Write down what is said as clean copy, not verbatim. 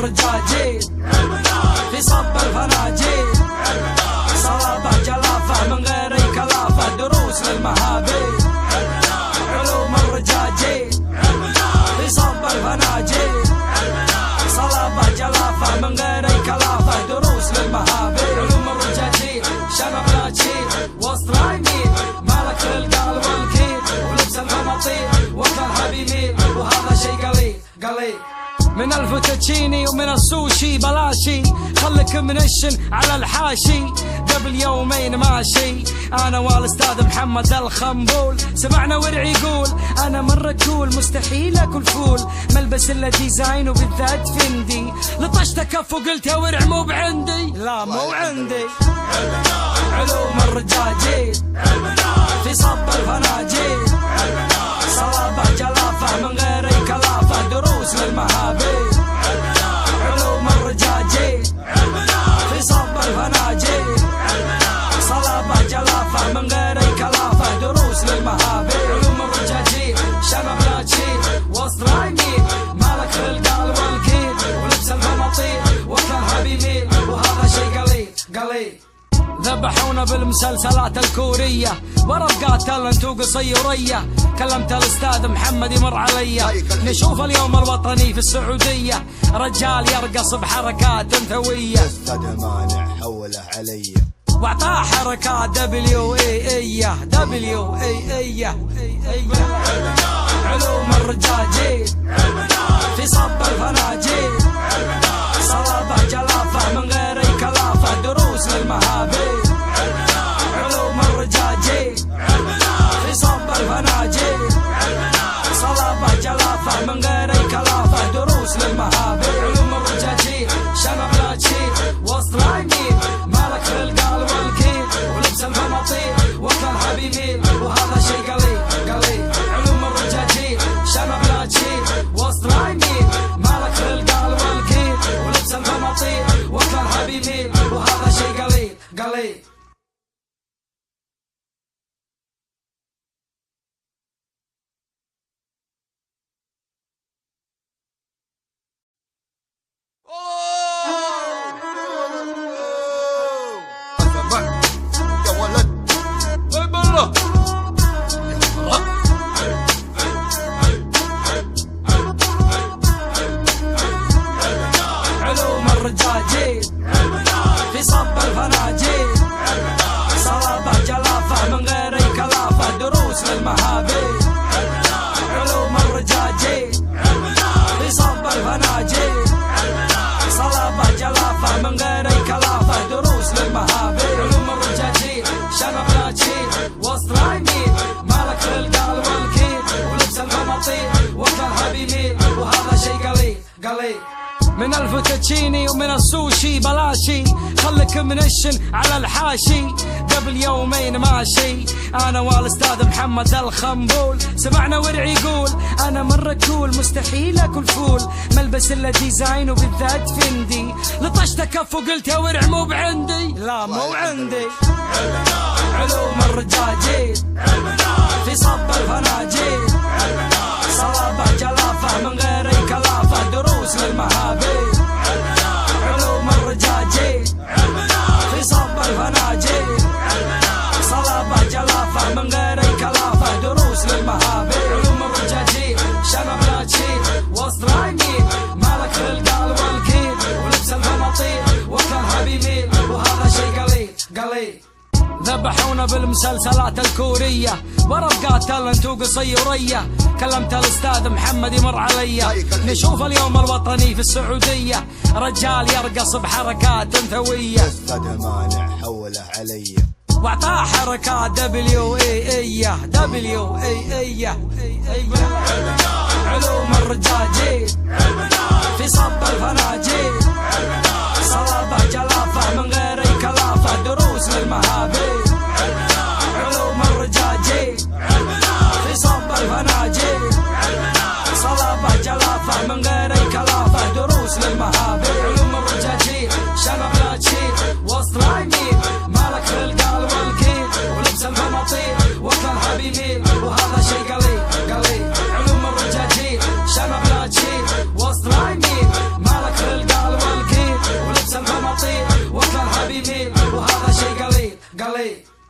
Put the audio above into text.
الرجاجيل في صب الفناجيل، صلابة جلافة من غير اي كلافة، دروس للمهابيل. علوم الرجاجيل في صب الفناجيل، صلابة جلافة من غير اي كلافة، دروس للمهابيل. علوم الرجاجيل شنب لا تشيل وسط رايمين، مالك للقلب والكيل ولبس المناطيل وكلها بيميل، وهذا شي قليل قليل. من الفوتوتشيني ومن السوشي بلاشي، خلك منشن على الحاشي، قبل يومين ماشي انا والاستاذ محمد الخنبول، سمعنا ورع يقول انا مرة كول، مستحيل اكل فول، ملبس الا ديزاين وبالذات فندي، لطشت كف وقلت يا ورع مو بعندي، لا مو عندي. علوم الرجاجيل في صب الفناجيل، صلابة جلافة من غير اي كلافة، دروس للمهابيل. علوم الرجاجيل في صب الفناجيل، صلابة جلافة من غير اي كلافة، دروس للمهابيل. علوم الرجاجيل شنب لا تشيل وسط رايمين، مالك للقلب والكيل ولبس المناطيل وكلها بيميل، وهذا شي قليل قليل. ذبحونا بالمسلسلات الكورية ورفقات انتو قصيرية، كلمت الاستاذ محمد يمر عليا، نشوف اليوم الوطني في السعودية، رجال يرقص بحركات انثوية، استاذ مانع حوله علي واعطاه حركات دبليو اي ايه دبليو اي ايه. علوم الرجاجيل في صب الفناجيل، صلابة جلافة من غير اي كلافة، دروس للمهابيل. علوم الرجاجيل في صب الفناجيل، صلابة جلافة من غير اي كلافة، دروس للمهابيل. علوم الرجاجيل شنب لا تشيل وسط رايمين، مالك للقلب والكيل ولبس المناطيل وكلها بيميل، وهذا شي قليل قليل. علوم الرجاجيل شنب لا تشيل وسط رايمين، مالك للقلب والكيل ولبس المناطيل وكلها بيميل، وهذا شي قليل قليل. علوم الرجاجيل في صب الفناجيل، صلابة جلافة من غير اي كلافة، دروس للمهابيل. علوم الرجاجيل في صب الفناجيل، صلابة جلافة من غير اي كلافة، دروس للمهابيل. علوم الرجاجيل شنب لا تشيل وسط رايمين، مالك للقلب والكيل ولبس المناطيل وكلها بيميل، وهذا شي قليل قليل. من الفوتوتشيني ومن السوشي بلاشي، خلك منشن على الحاشي، قبل يومين ماشي انا والاستاذ محمد الخنبول، سمعنا ورع يقول انا مرة كول، مستحيل اكل فول، ملبس الا ديزاين وبالذات فندي، لطشت كف وقلت يا ورع مو بعندي، لا مو عندي. علوم الرجاجيل في صب الفناجيل، صلابة جلافة من غير اي كلافة، دروس للمهابيل. علوم الرجاجيل في صب الفناجيل، صلابة جلافة من غير اي كلافة، دروس للمهابيل. علوم الرجاجيل شنب لا تشيل وسط رايمين، مالك للقلب والكيل ولبس المناطيل وكلها بيميل، وهذا شي قليل قليل. ذبحونا بالمسلسلات الكورية ورفقات انتو قصيرية، كلمت الاستاذ محمد يمر عليا، نشوف اليوم الوطني في السعودية، رجال يرقص بحركات انثوية، استاذ مانع حوله علي واعطاه حركات دبليو اي ايه دبليو اي ايه. علوم الرجاجيل في صب الفناجيل، صلابة جلافة من غير اي كلافة، دروس للمهابيل. علوم الرجاجيل في صب الفناجيل، صلابة جلافة من غير اي كلافة، دروس للمهابيل. علوم الرجاجيل شنب لا تشيل وسط رايمين، مالك للقلب والكيل ولبس المناطيل وكلها بيميل، وهذا شي قليل قليل. علوم الرجاجيل شنب لا تشيل وسط رايمين، مالك للقلب الطريق